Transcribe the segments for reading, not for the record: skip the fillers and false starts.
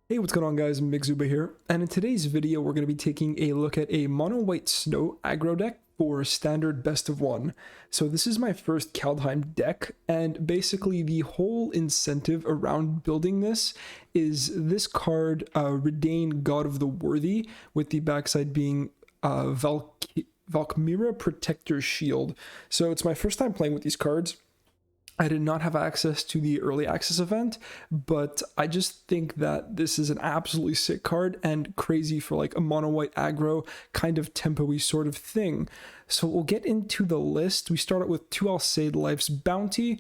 Hey, what's going on guys, Migzuba here, and in today's video we're going to be taking a look at a mono white snow aggro deck for standard best of one. So this is my first Kaldheim deck, and basically the whole incentive around building this is this card, Redain God of the Worthy, with the backside being Valkmira Protector Shield. So it's my first time playing with these cards. I did not have access to the early access event, but I just think that this is an absolutely sick card and crazy for like a mono white aggro kind of tempo-y sort of thing. So we'll get into the list. We start out with 2 Alseid Life's Bounty,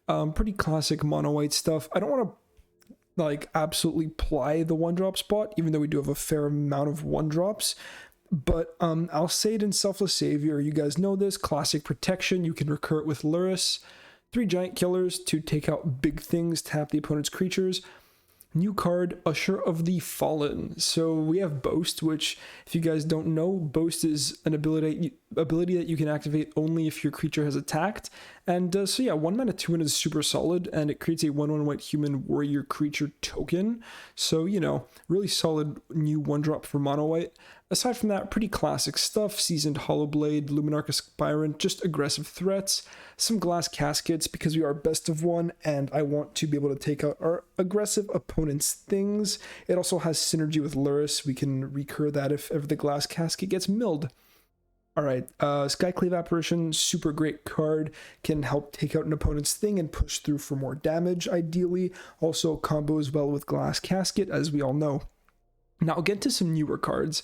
pretty classic mono white stuff. I don't want to like absolutely ply the 1-drop spot, even though we do have a fair amount of 1-drops. But Alseid and Selfless Savior, you guys know this, classic protection. You can recur it with Lurrus. 3 giant killers to take out big things, tap the opponent's creatures. New card, Usher of the Fallen. So we have Boast, which, if you guys don't know, Boast is an ability that you can activate only if your creature has attacked. And so yeah, 1 mana 2 is super solid, and it creates a 1/1 white human warrior creature token. So, you know, really solid new 1-drop for mono white. Aside from that, pretty classic stuff, Seasoned Hollowblade, Luminarch Aspirant, just aggressive threats, some Glass Caskets because we are best of one and I want to be able to take out our aggressive opponent's things. It also has synergy with Lurrus. We can recur that if ever the Glass Casket gets milled. Alright, Skyclave Apparition, super great card, can help take out an opponent's thing and push through for more damage, ideally. Also combos well with Glass Casket, as we all know. Now I'll get to some newer cards.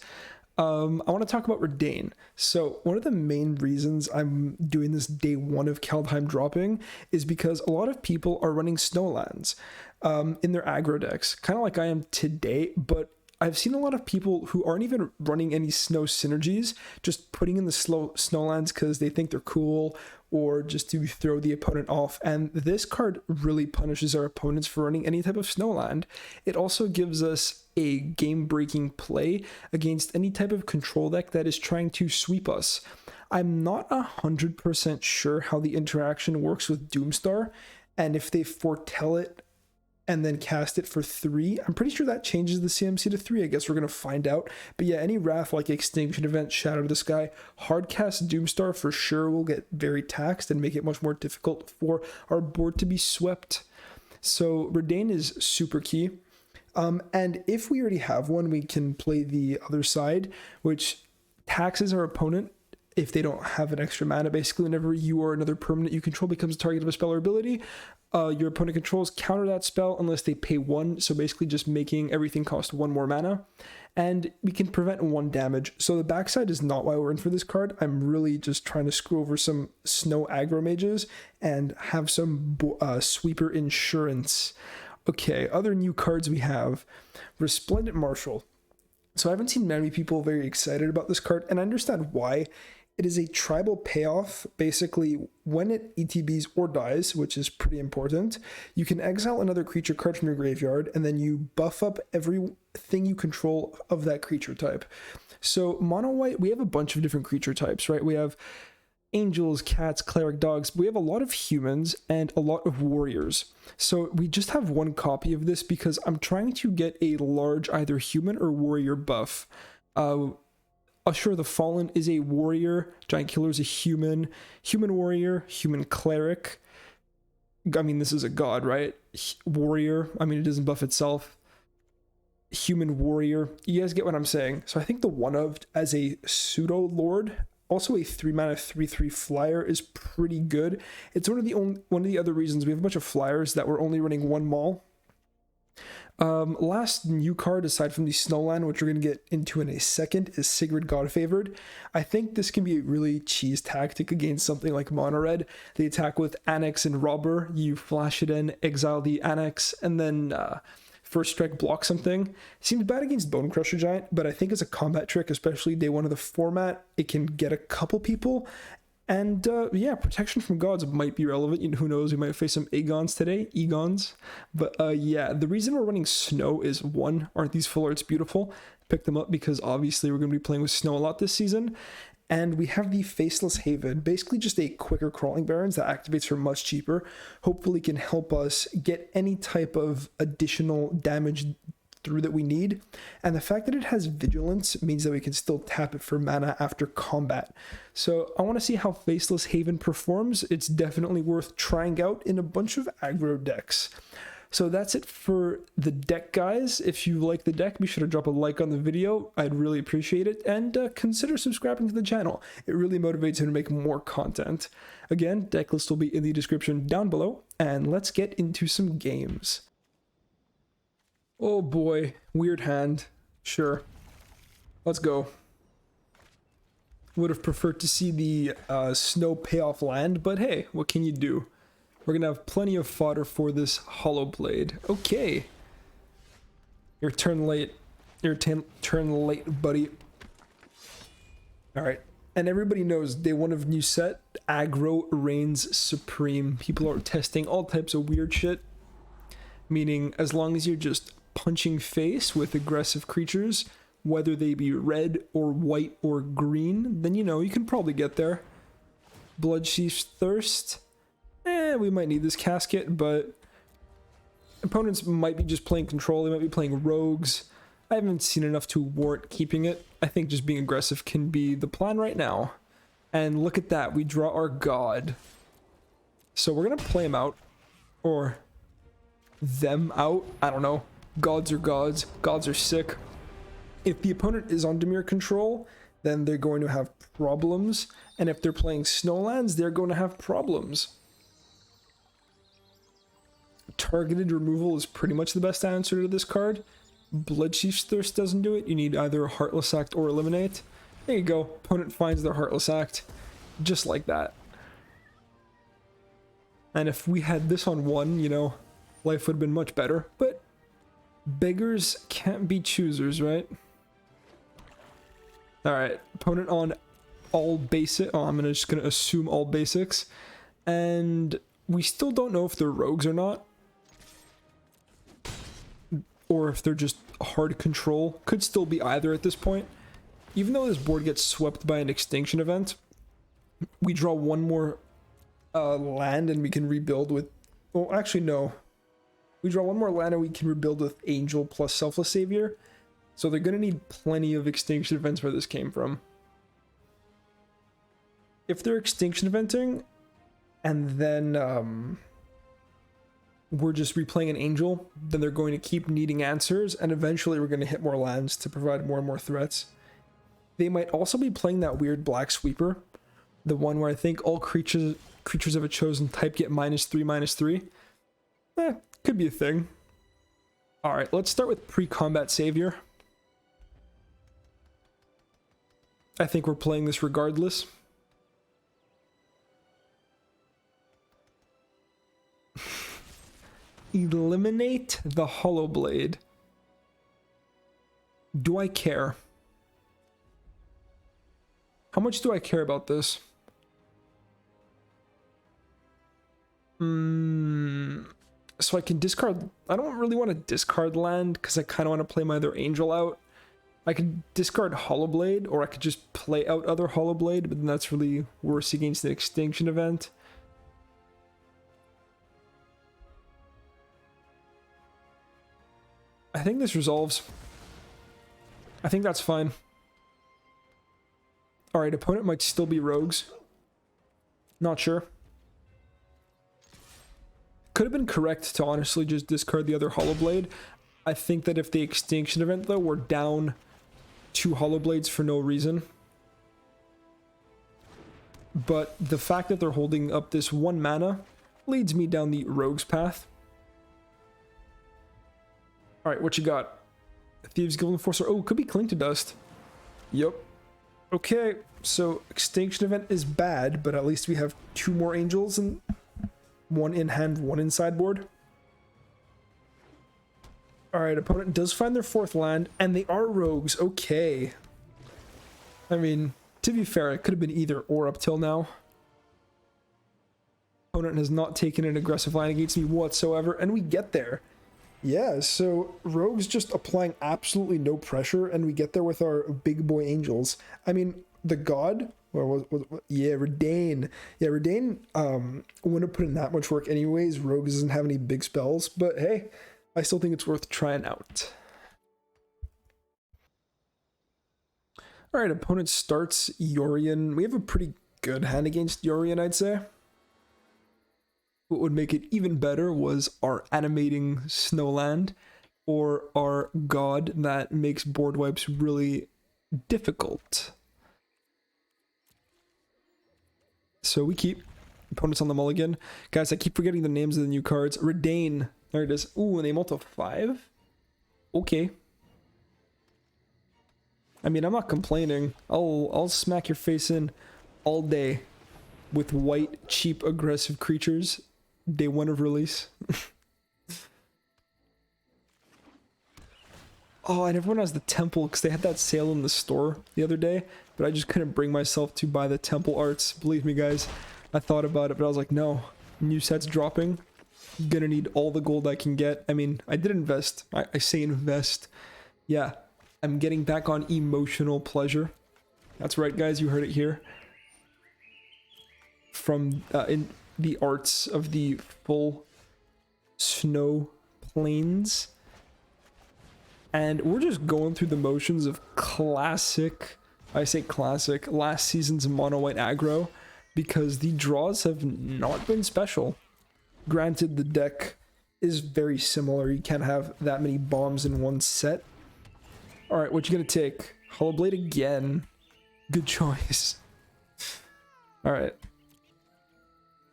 I want to talk about Redain. So one of the main reasons I'm doing this day 1 of Kaldheim dropping is because a lot of people are running Snowlands in their aggro decks, kind of like I am today, but I've seen a lot of people who aren't even running any snow synergies, just putting in the Snowlands because they think they're cool or just to throw the opponent off. And this card really punishes our opponents for running any type of Snowland. It also gives us a game-breaking play against any type of control deck that is trying to sweep us. I'm not 100% sure how the interaction works with Doomstar, and if they foretell it and then cast it for 3. I'm pretty sure that changes the CMC to 3. I guess we're going to find out. But yeah, any Wrath like Extinction Event, Shadow to the Sky, hardcast Doomstar for sure will get very taxed and make it much more difficult for our board to be swept. So Redain is super key. And if we already have one, we can play the other side, which taxes our opponent if they don't have an extra mana. Basically, whenever you or another permanent you control becomes a target of a spell or ability, your opponent controls counter that spell unless they pay 1, so basically just making everything cost 1 more mana, and we can prevent 1 damage. So the backside is not why we're in for this card. I'm really just trying to screw over some snow aggro mages and have some sweeper insurance. Okay, other new cards we have, Resplendent Marshal. So I haven't seen many people very excited about this card, and I understand why. It is a tribal payoff. Basically, when it ETBs or dies, which is pretty important, you can exile another creature card from your graveyard, and then you buff up everything you control of that creature type. So mono white, we have a bunch of different creature types, right? We have angels, cats, cleric, dogs. We have a lot of humans and a lot of warriors. So we just have 1 copy of this because I'm trying to get a large either human or warrior buff. Usher the Fallen is a warrior, Giant Killer is a human, human warrior, human cleric. I mean, this is a god, right? Warrior, I mean, it doesn't buff itself. Human warrior, you guys get what I'm saying. So I think the one of as a pseudo lord, also a 3 mana 3/3 flyer, is pretty good. It's one of the other reasons we have a bunch of flyers that we're only running 1 maul. Last new card aside from the Snowland, which we're going to get into in a second, is Sigrid Godfavored. I think this can be a really cheese tactic against something like Mono Red. They attack with Annex and Robber. You flash it in, exile the Annex, and then first strike block something. Seems bad against Bone Crusher Giant, but I think as a combat trick, especially day 1 of the format, it can get a couple people. And yeah, protection from gods might be relevant. Who knows, we might face some Egons today, But yeah, the reason we're running snow is 1, aren't these full arts beautiful? Pick them up because obviously we're going to be playing with snow a lot this season. And we have the Faceless Haven, basically just a quicker Crawling Barrens that activates for much cheaper. Hopefully can help us get any type of additional damage through that we need. And the fact that it has Vigilance means that we can still tap it for mana after combat. So I want to see how Faceless Haven performs. It's definitely worth trying out in a bunch of aggro decks. So that's it for the deck, guys. If you like the deck, be sure to drop a like on the video. I'd really appreciate it. And consider subscribing to the channel. It really motivates me to make more content. Again, deck list will be in the description down below. And let's get into some games. Oh boy, weird hand. Sure. Let's go. Would have preferred to see the snow payoff land, but hey, what can you do? We're gonna have plenty of fodder for this Hollow Blade. Okay. Your turn late. Your turn late, buddy. Alright. And everybody knows day one of new set, aggro reigns supreme. People are testing all types of weird shit. Meaning, as long as you're just punching face with aggressive creatures, whether they be red or white or green, then you know, you can probably get there. Bloodchief's Thirst. We might need this casket, but opponents might be just playing control. They might be playing rogues. I haven't seen enough to warrant keeping it. I think just being aggressive can be the plan right now. And look at that, we draw our god. So we're gonna play him out, or them out, I don't know. Gods are gods, gods are sick. If the opponent is on Dimir control, then they're going to have problems. And if they're playing Snowlands, they're going to have problems. Targeted removal is pretty much the best answer to this card. Bloodchief's Thirst doesn't do it. You need either a Heartless Act or Eliminate. There you go. Opponent finds their Heartless Act. Just like that. And if we had this on one, you know, life would have been much better. But beggars can't be choosers, right? Alright. Opponent on all basic. Oh, I'm just going to assume all basics. And we still don't know if they're rogues or not. Or if they're just hard control. Could still be either at this point. Even though this board gets swept by an extinction event, we draw one more land and we can rebuild with... Well, actually, no. We draw one more land and we can rebuild with Angel plus Selfless Savior. So they're going to need plenty of extinction events where this came from. If they're extinction eventing, and then we're just replaying an Angel, then they're going to keep needing answers, and eventually we're going to hit more lands to provide more and more threats. They might also be playing that weird Black Sweeper, the one where I think all creatures of a chosen type get -3/-3. Could be a thing. Alright, let's start with pre-combat Savior. I think we're playing this regardless. Eliminate the Hollow Blade. Do I care? How much do I care about this? So I can discard... I don't really want to discard land because I kind of want to play my other Angel out. I could discard Hollow Blade, or I could just play out other Hollow Blade, but then that's really worse against an extinction event. I think this resolves. I think that's fine. Alright, opponent might still be rogues. Not sure. Could have been correct to honestly just discard the other Hollow Blade. I think that if the extinction event, though, we're down 2 Hollow Blades for no reason. But the fact that they're holding up this 1 mana leads me down the rogues path. Alright, what you got? Thieves Guild Enforcer. Oh, could be Cling to Dust. Yep. Okay, so Extinction Event is bad, but at least we have 2 more Angels, and 1 in hand, 1 in sideboard. Alright, opponent does find their 4th land, and they are rogues. Okay. I mean, to be fair, it could have been either or up till now. Opponent has not taken an aggressive line against me whatsoever, and we get there. Yeah, so rogues just applying absolutely no pressure, and we get there with our big boy Angels. I mean, the god, yeah, Redain. Yeah, Redain wouldn't have put in that much work anyways. Rogue doesn't have any big spells, but hey, I still think it's worth trying out. All right, opponent starts Yorion. We have a pretty good hand against Yorion, I'd say. What would make it even better was our animating Snowland, or our god that makes board wipes really difficult. So we keep opponents on the mulligan. Guys, I keep forgetting the names of the new cards. Redain. There it is. Ooh, and they multi 5? Okay. I mean, I'm not complaining. I'll smack your face in all day with white, cheap, aggressive creatures. Day 1 of release. Oh, and everyone has the temple because they had that sale in the store the other day, but I just couldn't bring myself to buy the temple arts. Believe me, guys, I thought about it, but I was like, no, new sets dropping. Gonna need all the gold I can get. I mean, I did invest. I say invest. Yeah, I'm getting back on emotional pleasure. That's right, guys, you heard it here. From in the arts of the full snow plains. And we're just going through the motions of classic, I say classic, last season's mono white aggro, because the draws have not been special. Granted, the deck is very similar. You can't have that many bombs in one set. Alright, what you gonna take? Hollow Blade again. Good choice. Alright.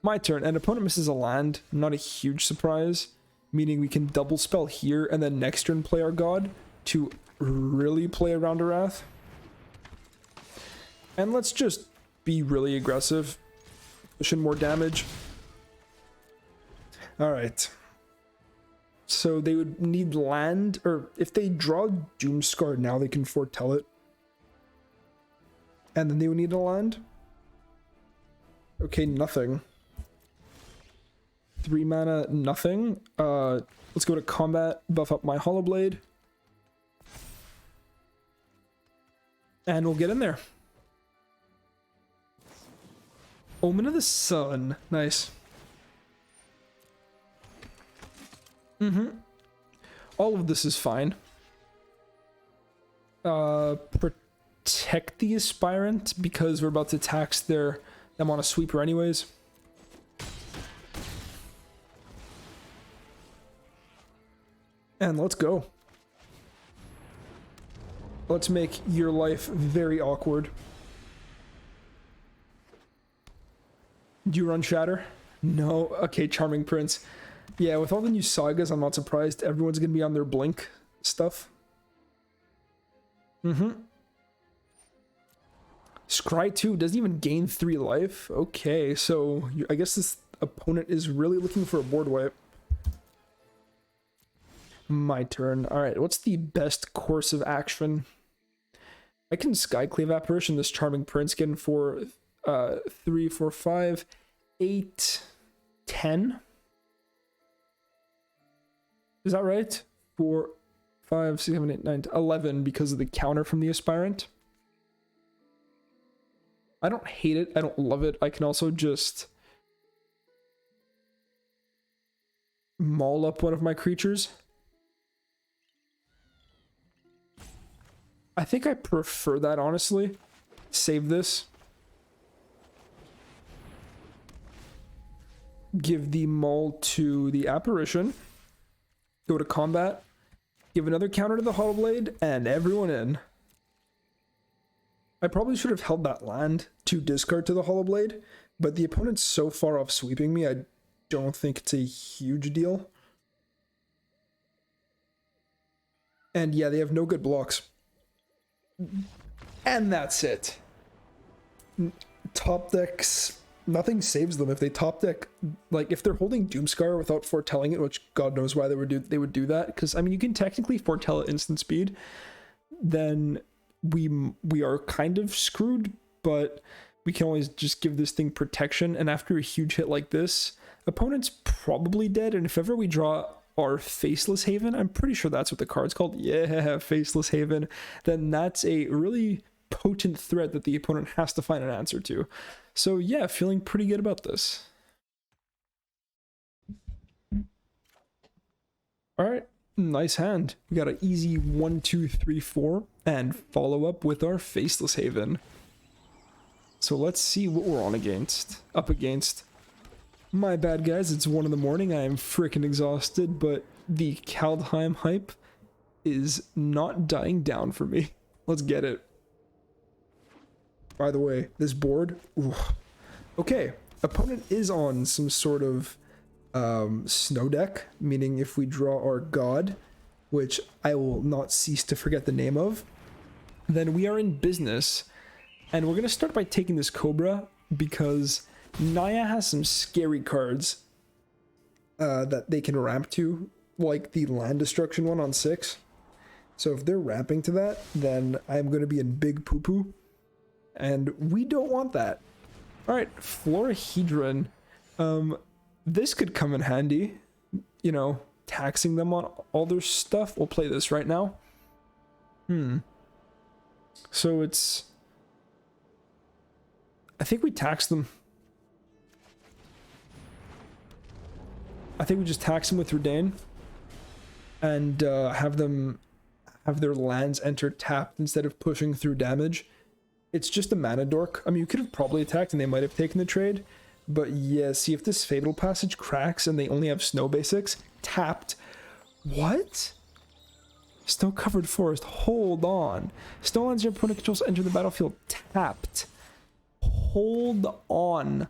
My turn, and opponent misses a land. Not a huge surprise. Meaning we can double spell here and then next turn play our god to really play around a Wrath. And let's just be really aggressive. Push in more damage. Alright. So they would need land, or if they draw Doomscar now, they can foretell it. And then they would need a land. Okay, nothing. 3 mana, nothing. Let's go to combat, buff up my Hollow Blade. And we'll get in there. Omen of the Sun. Nice. All of this is fine. Protect the Aspirant, because we're about to tax them on a sweeper anyways. And let's go. Let's make your life very awkward. Do you run Shatter? No? Okay, Charming Prince. Yeah, with all the new sagas, I'm not surprised everyone's gonna be on their Blink stuff. Scry 2 doesn't even gain 3 life? Okay, so I guess this opponent is really looking for a board wipe. My turn. Alright, what's the best course of action? I can Skyclave Apparition this Charming Prince, getting for 3, 4, 5, 8, 10. Is that right? 4, 5, 6, 7, 8, 9, 11 because of the counter from the Aspirant. I don't hate it. I don't love it. I can also just maul up one of my creatures. I think I prefer that, honestly. Save this. Give the maul to the Apparition. Go to combat. Give another counter to the Hollow Blade, and everyone in. I probably should have held that land to discard to the Hollow Blade, but the opponent's so far off sweeping me, I don't think it's a huge deal. And yeah, they have no good blocks. And that's it. Top decks, nothing saves them. If they top deck, like if they're holding Doomscar without foretelling it, which God knows why they would do that, because I mean you can technically foretell at instant speed, then we are kind of screwed, but we can always just give this thing protection, and after a huge hit like this, opponent's probably dead, and if ever we draw our Faceless Haven, I'm pretty sure that's what the card's called, yeah, Faceless Haven, then that's a really potent threat that the opponent has to find an answer to. So yeah, feeling pretty good about this. Alright, Nice hand. We got an easy 1, 2, 3, 4, and follow up with our Faceless Haven. So let's see what we're up against. My bad, guys. It's 1 in the morning. I am freaking exhausted, but the Kaldheim hype is not dying down for me. Let's get it. By the way, this board... Ooh. Okay, opponent is on some sort of snow deck, meaning if we draw our god, which I will not cease to forget the name of, then we are in business. And we're going to start by taking this Cobra because Naya has some scary cards that they can ramp to, like the land destruction one on 6. So if they're ramping to that, then I'm going to be in big poo-poo. And we don't want that. Alright, Florahedron. This could come in handy. You know, taxing them on all their stuff. We'll play this right now. So it's... I think we tax them. I think we just tax them with Redain. And have their lands enter tapped instead of pushing through damage. It's just a mana dork. I mean, you could have probably attacked and they might have taken the trade. But yeah, see if this Fatal Passage cracks and they only have snow basics. Tapped. What? Snow-covered forest. Hold on. Snowlands your opponent controls enter the battlefield tapped. Hold on.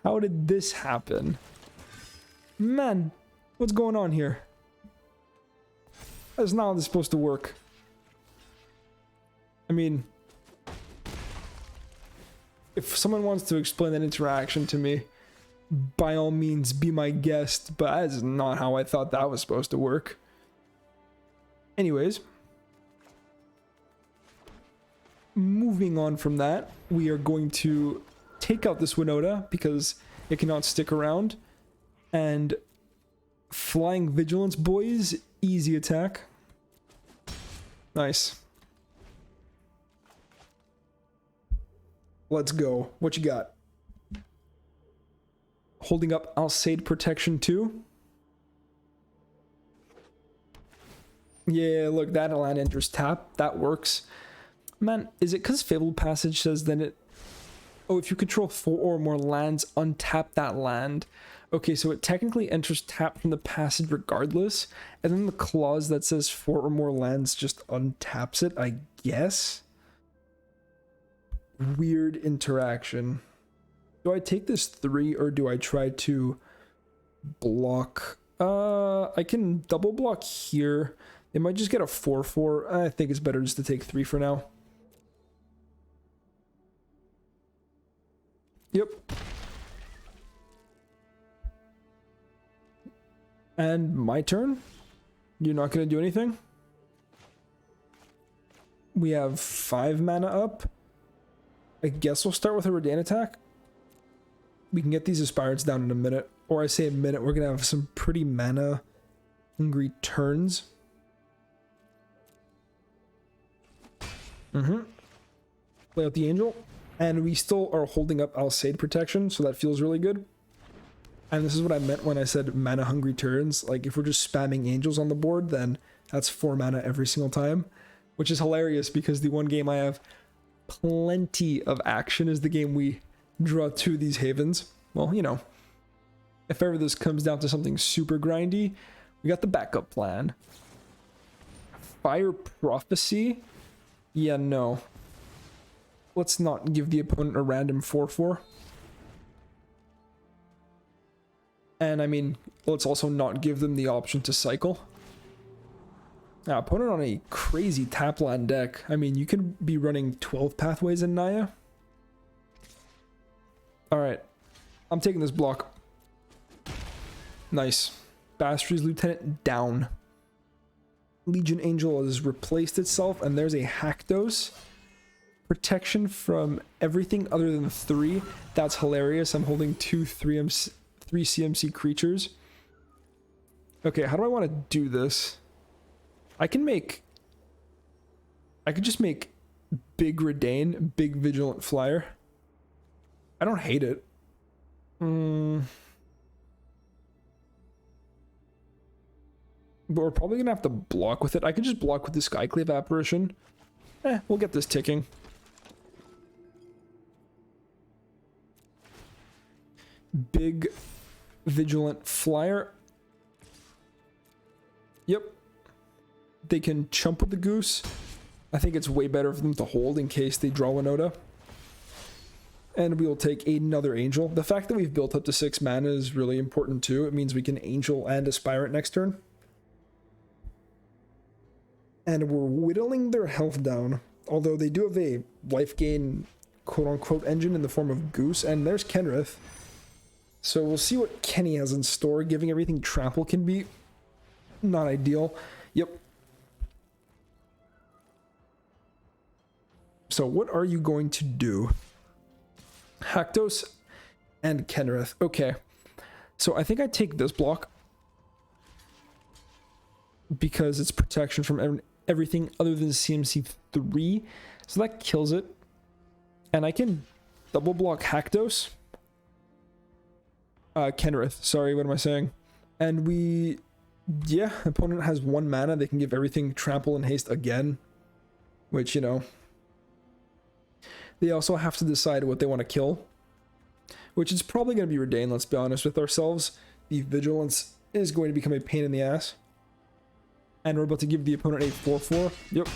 How did this happen? Man, what's going on here? That's not how this is supposed to work. I mean... if someone wants to explain that interaction to me, by all means, be my guest, but that is not how I thought that was supposed to work. Anyways, moving on from that, we are going to take out this Winota because it cannot stick around, and Flying Vigilance, boys, easy attack. Nice. Let's go. What you got? Holding up Alsaid Protection 2. Yeah, look, that land enters tap. That works. Man, is it because Fabled Passage says then it... oh, if you control 4 or more lands, untap that land. Okay, so it technically enters tap from the passage regardless. And then the clause that says 4 or more lands just untaps it, I guess? Weird interaction. Do I take this 3 or do I try to block? I can double block here. It might just get a 4/4. I think it's better just to take 3 for now. Yep. And my turn? You're not going to do anything? We have 5 mana up. I guess we'll start with a Redain attack. We can get these Aspirants down in a minute. Or I say a minute, we're going to have some pretty mana hungry turns. Play out the Angel. And we still are holding up Alsaid Protection, so that feels really good. And this is what I meant when I said mana hungry turns. Like, if we're just spamming Angels on the board, then that's 4 mana every single time. Which is hilarious because the one game I have plenty of action is the game we draw 2 of these Havens. Well, you know, if ever this comes down to something super grindy, we got the backup plan. Fire Prophecy? Yeah, no. Let's not give the opponent a random 4/4. And I mean, let's also not give them the option to cycle. Now, opponent on a crazy tapland deck. I mean, you could be running 12 pathways in Naya. Alright. I'm taking this block. Nice. Bastry's Lieutenant down. Legion Angel has replaced itself, and there's a Hakdos. Protection from everything other than 3. That's hilarious. I'm holding 3 CMC creatures. Okay, how do I want to do this? I could just make big Redain, big Vigilant Flyer. I don't hate it. But we're probably gonna have to block with it. I could just block with the Skyclave apparition. We'll get this ticking. Big vigilant flyer. Yep. They can chump with the goose. I think it's way better for them to hold in case they draw Winota. And we will take another angel. The fact that we've built up to 6 mana is really important too. It means we can angel and aspirant next turn. And we're whittling their health down. Although they do have a life gain quote-unquote engine in the form of Goose. And there's Kenrith. So we'll see what Kenny has in store. Giving everything trample can be not ideal. Yep. So what are you going to do? Haktos and Kenrith. Okay. So I think I take this block because it's protection from everything other than CMC 3. So that kills it. And I can double block Haktos. Kenrith. Sorry, what am I saying? And we... Yeah, opponent has 1 mana. They can give everything trample and haste again. Which, you know... They also have to decide what they want to kill. Which is probably going to be Redain, let's be honest with ourselves. The Vigilance is going to become a pain in the ass. And we're about to give the opponent a 4-4. Yep.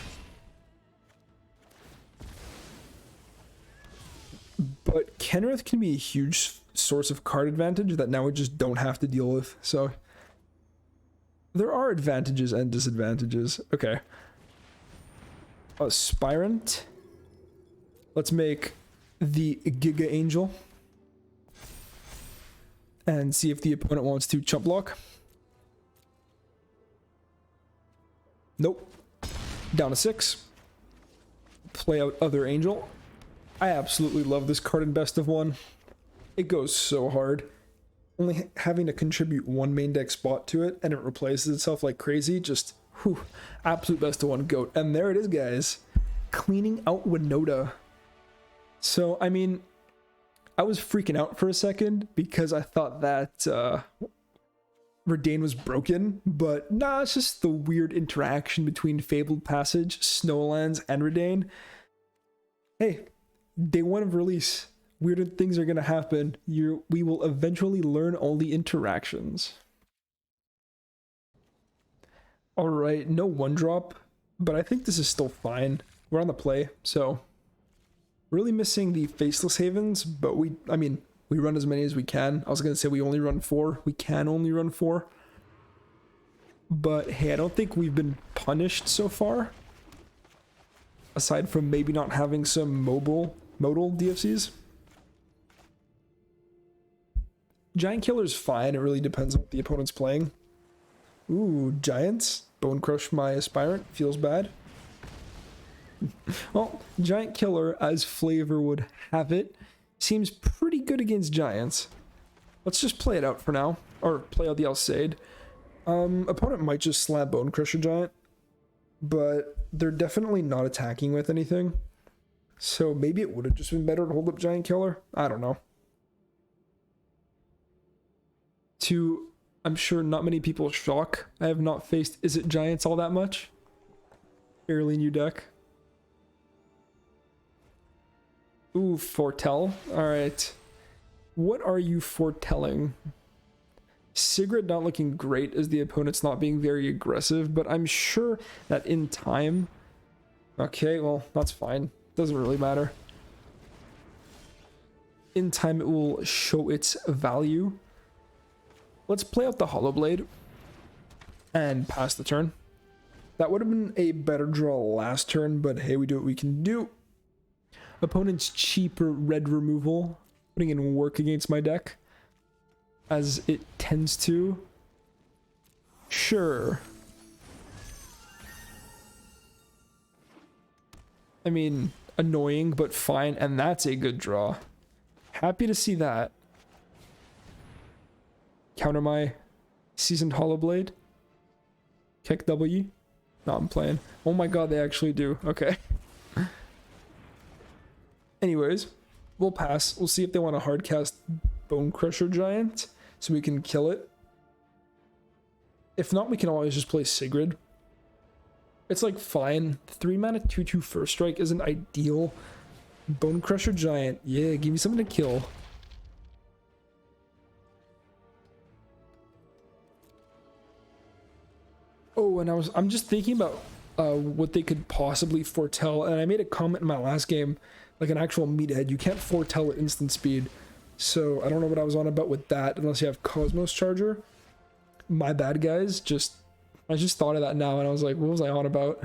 But Kenrith can be a huge source of card advantage that now we just don't have to deal with. So there are advantages and disadvantages. Okay. Aspirant. Let's make the Giga Angel. And see if the opponent wants to chump block. Nope. Down to 6. Play out other Angel. I absolutely love this card in Best of 1. It goes so hard. Only having to contribute 1 main deck spot to it and it replaces itself like crazy. Just, whew, absolute Best of 1 GOAT. And there it is, guys. Cleaning out Winota. So, I mean, I was freaking out for a second because I thought that Redain was broken, but nah, it's just the weird interaction between Fabled Passage, Snowlands, and Redain. Hey, day 1 of release, weird things are gonna happen. We will eventually learn all the interactions. Alright, no 1-drop, but I think this is still fine. We're on the play, so... Really missing the Faceless Havens, but we run as many as we can. I was going to say we only run 4. We can only run 4. But hey, I don't think we've been punished so far. Aside from maybe not having some modal DFCs. Giant Killer's fine. It really depends on what the opponent's playing. Ooh, Giants. Bone Crush my Aspirant. Feels bad. Well, Giant Killer, as flavor would have it, seems pretty good against Giants. Let's just play it out for now. Or play out the Alseid. Opponent might just slap Bone Crusher Giant. But they're definitely not attacking with anything. So maybe it would have just been better to hold up Giant Killer. I don't know. To, I'm sure not many people's shock, I have not faced Izzet Giants all that much. Fairly new deck. Ooh, foretell. Alright. What are you foretelling? Sigrid not looking great as the opponent's not being very aggressive, but I'm sure that in time... Okay, well, that's fine. Doesn't really matter. In time, it will show its value. Let's play out the Hollow Blade and pass the turn. That would have been a better draw last turn, but hey, we do what we can do. Opponent's cheaper red removal, putting in work against my deck, as it tends to. Sure. I mean, annoying, but fine, and that's a good draw. Happy to see that. Counter my Seasoned Hollow Blade. Kick W. No, I'm playing. Oh my god, they actually do. Okay. Anyways, we'll pass. We'll see if they want to hardcast Bone Crusher Giant so we can kill it. If not, we can always just play Sigrid. It's like fine. 3 mana 2/2 first strike isn't ideal. Bone Crusher Giant. Yeah, give me something to kill. Oh, and I'm just thinking about what they could possibly foretell, and I made a comment in my last game, like an actual meathead. You can't foretell at instant speed, so I don't know what I was on about with that, unless you have Cosmos Charger. My bad, guys. I just thought of that now, and I was like, what was I on about?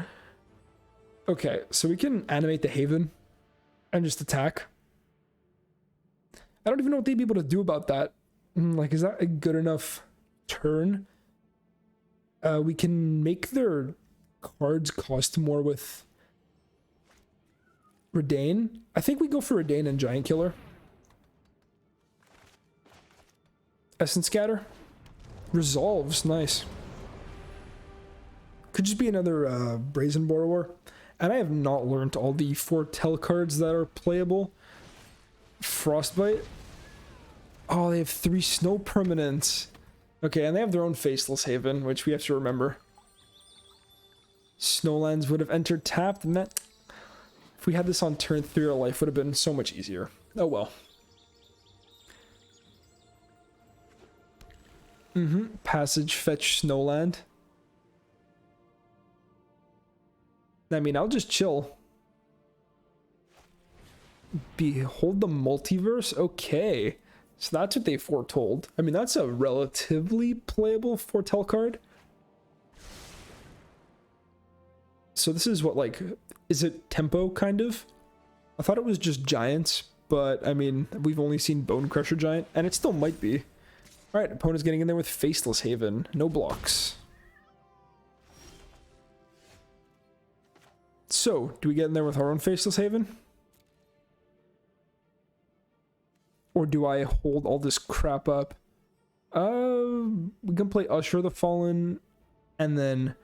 Okay, so we can animate the Haven and just attack. I don't even know what they'd be able to do about that. Like, is that a good enough turn? We can make their cards cost more with Redain. I think we go for Redain and Giant Killer. Essence Scatter. Resolves. Nice. Could just be another Brazen Borrower. And I have not learned all the foretell cards that are playable. Frostbite. Oh, they have 3 snow permanents. Okay, and they have their own Faceless Haven, which we have to remember. Snowlands would have entered tapped. If we had this on turn 3, our life would have been so much easier. Oh well. Passage, fetch, Snowland. I mean, I'll just chill. Behold the Multiverse? Okay. So that's what they foretold. I mean, that's a relatively playable foretell card. So this is what, like, is it tempo, kind of? I thought it was just giants, but, I mean, we've only seen Bone Crusher Giant, and it still might be. Alright, opponent's getting in there with Faceless Haven. No blocks. So, do we get in there with our own Faceless Haven? Or do I hold all this crap up? We can play Usher the Fallen, and then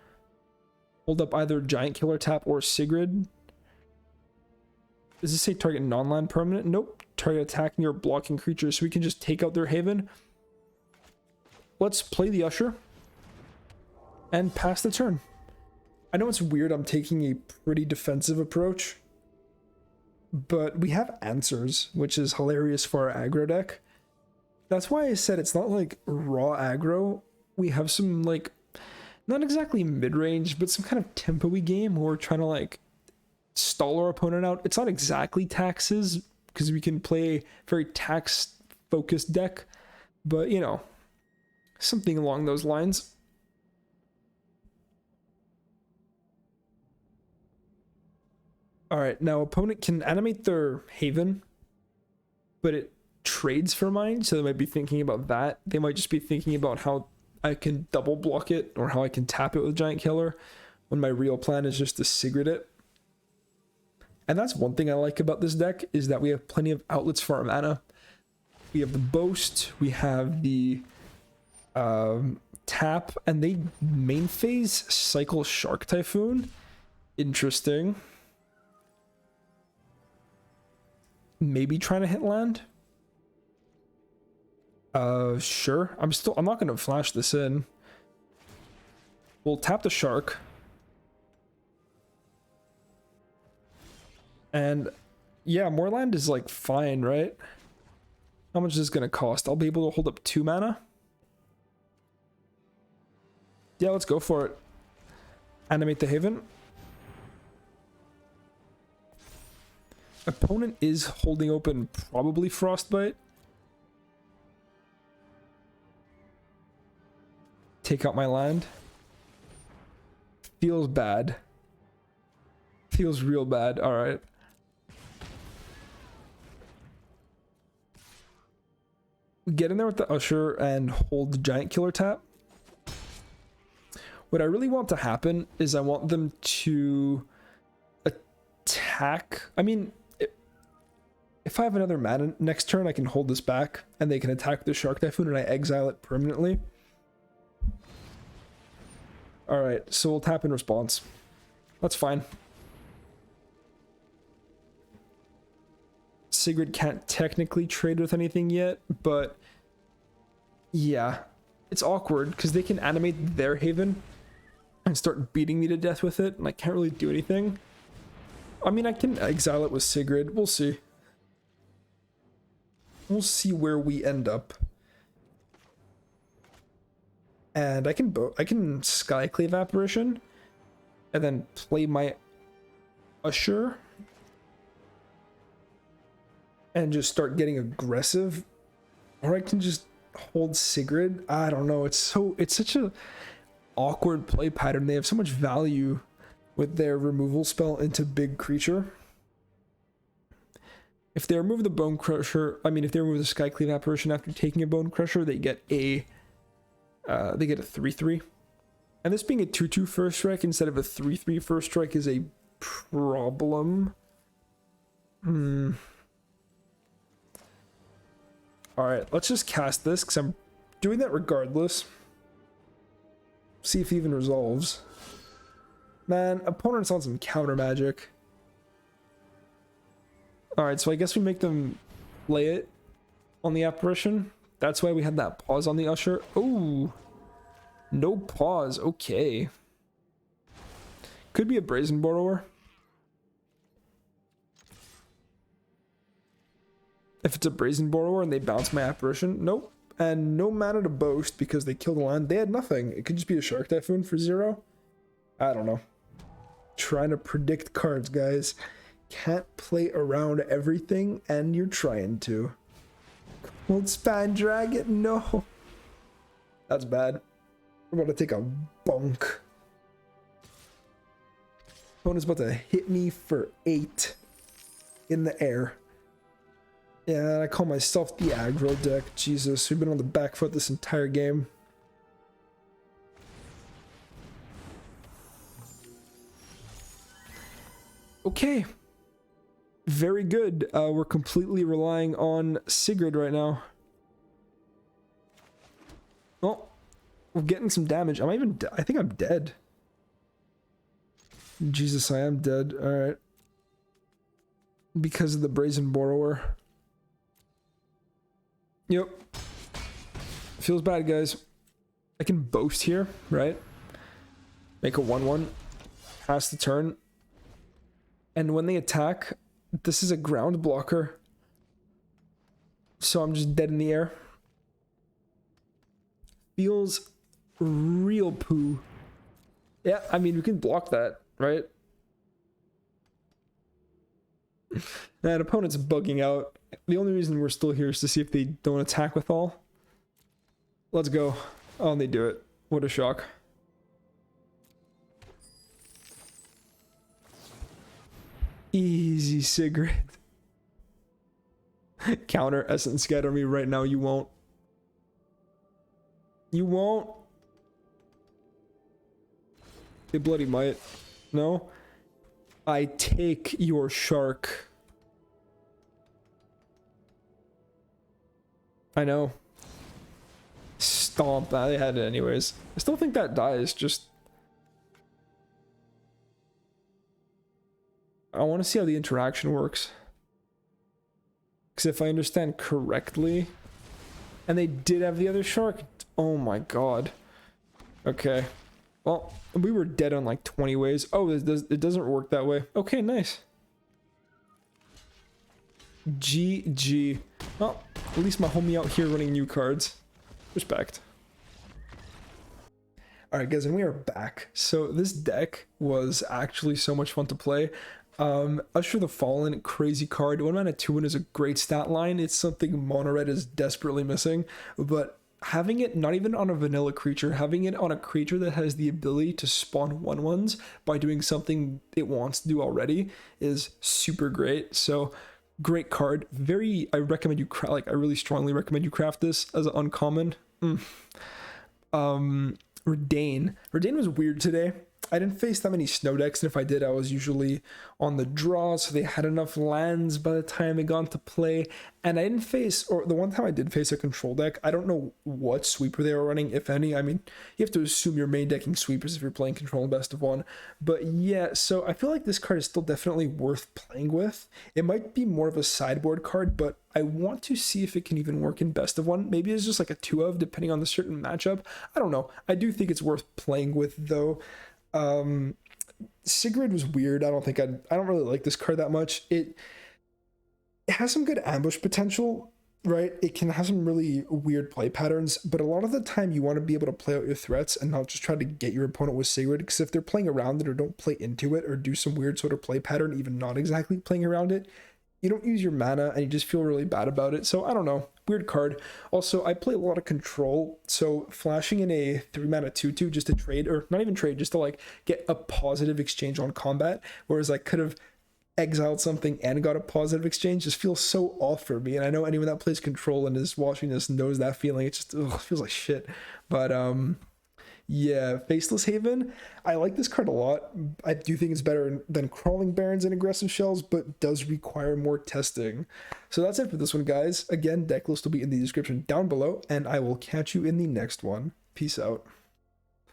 hold up either Giant Killer Tap or Sigrid. Does this say target non-land permanent? Nope. Target attacking or blocking creatures, so we can just take out their Haven. Let's play the Usher and pass the turn. I know it's weird, I'm taking a pretty defensive approach, but we have answers, which is hilarious for our aggro deck. That's why I said it's not like raw aggro. We have some, like, not exactly mid-range, but some kind of tempo-y game where we're trying to, like, stall our opponent out. It's not exactly taxes, because we can play a very tax-focused deck, but, you know, something along those lines. Alright, now opponent can animate their Haven, but it trades for mine, so they might be thinking about that. They might just be thinking about how I can double block it, or how I can tap it with Giant Killer, when my real plan is just to Sigrid it. And that's one thing I like about this deck, is that we have plenty of outlets for our mana. We have the Boast, we have the tap, and they main phase cycle Shark Typhoon. Interesting. Maybe trying to hit land. Sure. I'm not gonna flash this in. We'll tap the shark. And yeah, more land is like fine, right? How much is this gonna cost? I'll be able to hold up 2 mana. Yeah, let's go for it. Animate the Haven. Opponent is holding open probably Frostbite. Take out my land. Feels bad. Feels real bad. Alright. Get in there with the Usher and hold the Giant Killer tap. What I really want to happen is I want them to attack. I mean, if I have another mana next turn, I can hold this back and they can attack the Shark Typhoon and I exile it permanently. Alright, so we'll tap in response. That's fine. Sigrid can't technically trade with anything yet, but yeah. it's awkward because they can animate their Haven and start beating me to death with it, and I can't really do anything. I mean, I can exile it with Sigrid. We'll see. We'll see where we end up. And I can Skyclave Apparition and then play my Usher and just start getting aggressive, or I can just hold Sigrid. I don't know. It's such a awkward play pattern. They have so much value with their removal spell into big creature. If they remove the Bone Crusher, I mean, if they remove the Skyclave Apparition after taking a Bone Crusher, they get a 3/3. And this being a 2/2 first strike instead of a 3/3 first strike is a problem. Alright, let's just cast this because I'm doing that regardless. See if it even resolves. Man, opponent's on some counter magic. Alright, so I guess we make them play it on the apparition. That's why we had that pause on the Usher. Oh, no pause. Okay. Could be a Brazen Borrower. If it's a Brazen Borrower and they bounce my apparition, nope. And no mana to boast because they killed the land. They had nothing. It could just be a Shark Typhoon for 0. I don't know. Trying to predict cards, guys. Can't play around everything, and you're trying to. Cold Span Dragon, no. That's bad. We're about to take a bunk. Opponent's about to hit me for 8 in the air. Yeah, I call myself the aggro deck. Jesus, we've been on the back foot this entire game. Okay. Very good. We're completely relying on Sigrid right now. Oh, we're getting some damage. I think I'm dead. Jesus, I am dead. Alright. Because of the Brazen Borrower. Yep. Feels bad, guys. I can boast here, right? Make a 1/1. Pass the turn. And when they attack, this is a ground blocker. So I'm just dead in the air. Feels real poo. Yeah, I mean, we can block that, right? That opponent's bugging out. The only reason we're still here is to see if they don't attack with all. Let's go. Oh, and they do it. What a shock. Easy, Sigrid. Counter Essence Scatter me right now. You won't. You won't. They bloody might. No? I take your shark. I know. Stomp. They had it anyways. I still think that dies. Just... I want to see how the interaction works. Because if I understand correctly... And they did have the other shark. Oh my god. Okay. Well, we were dead on like 20 ways. Oh, it doesn't work that way. Okay, nice. GG. Well, at least my homie out here running new cards. Respect. Alright guys, and we are back. So this deck was actually so much fun to play. Usher the Fallen, crazy card. 1 mana 2/1 is a great stat line. It's something Mono Red is desperately missing. But having it not even on a vanilla creature, having it on a creature that has the ability to spawn 1/1s by doing something it wants to do already is super great. So great card. I recommend you I really strongly recommend you craft this as an uncommon. Redain was weird today. I didn't face that many snow decks, and if I did, I was usually on the draw, so they had enough lands by the time it got to play. And I didn't face, or the one time I did face a control deck, I don't know what sweeper they were running, if any. I mean, you have to assume you're main decking sweepers if you're playing control in best of one. But yeah, so I feel like this card is still definitely worth playing with. It might be more of a sideboard card, but I want to see if it can even work in best of one. Maybe it's just like a 2 of, depending on the certain matchup. I don't know. I do think it's worth playing with, though. Sigrid was weird. I don't really like this card that much. It has some good ambush potential, right? It can have some really weird play patterns, but a lot of the time you want to be able to play out your threats and not just try to get your opponent with Sigrid, because if they're playing around it or don't play into it or do some weird sort of play pattern, even not exactly playing around it, you don't use your mana and you just feel really bad about it. So I don't know, weird card. Also, I play a lot of control, so flashing in a 3 mana 2/2 just to trade, or not even trade, just to like get a positive exchange on combat, whereas I could have exiled something and got a positive exchange, just feels so off for me. And I know anyone that plays control and is watching this knows that feeling. It just feels like shit. But yeah, Faceless Haven, I like this card a lot. I do think it's better than Crawling Barons and Aggressive Shells, but does require more testing. So that's it for this one, guys. Again, deck list will be in the description down below, and I will catch you in the next one. Peace out.